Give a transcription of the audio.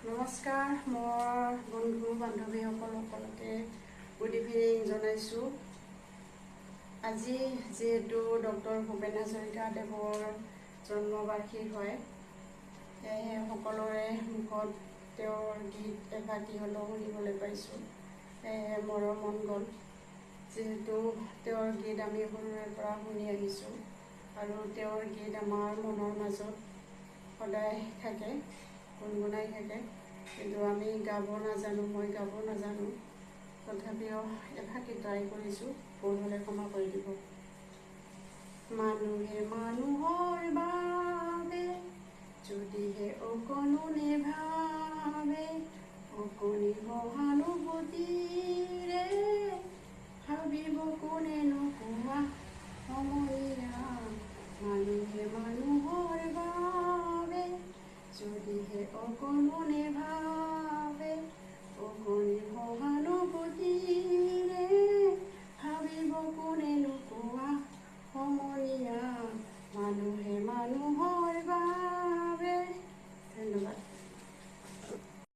নমস্কাৰ, মোৰ বন্ধু বান্ধৱীসকলকে গুড ইভিনিং জনাইছোঁ। আজি যিহেতু ডক্টৰ ভূপেন হাজৰিকাদেৱৰ জন্মবাৰ্ষিক হয়, সেয়েহে সকলোৰে মুখত তেওঁৰ গীত এফাঁকি হ'লেও শুনিবলৈ পাইছোঁ। সেয়েহে মোৰো মন গ'ল, যিহেতু তেওঁৰ গীত আমি সৰুৰে পৰা শুনি আহিছোঁ আৰু তেওঁৰ গীত আমাৰ মনৰ মাজত সদায় থাকে, গুণগুণাই থাকে। কিন্তু আমি গাব নাজানো, মই গাব নাজানো। তথাপিও এফাঁকি ট্ৰাই কৰিছোঁ, ভুল হ'লে ক্ষমা কৰি দিব। মানুহে মানুহৰ বাবে যদিহে অকণো নেভাবে, অকণি সহানুভূতিৰে ভাবিব কোনেনো কোৱা সময়া। মানুহে মানুহৰ বাবে যদিহে অকণো নেভাবে,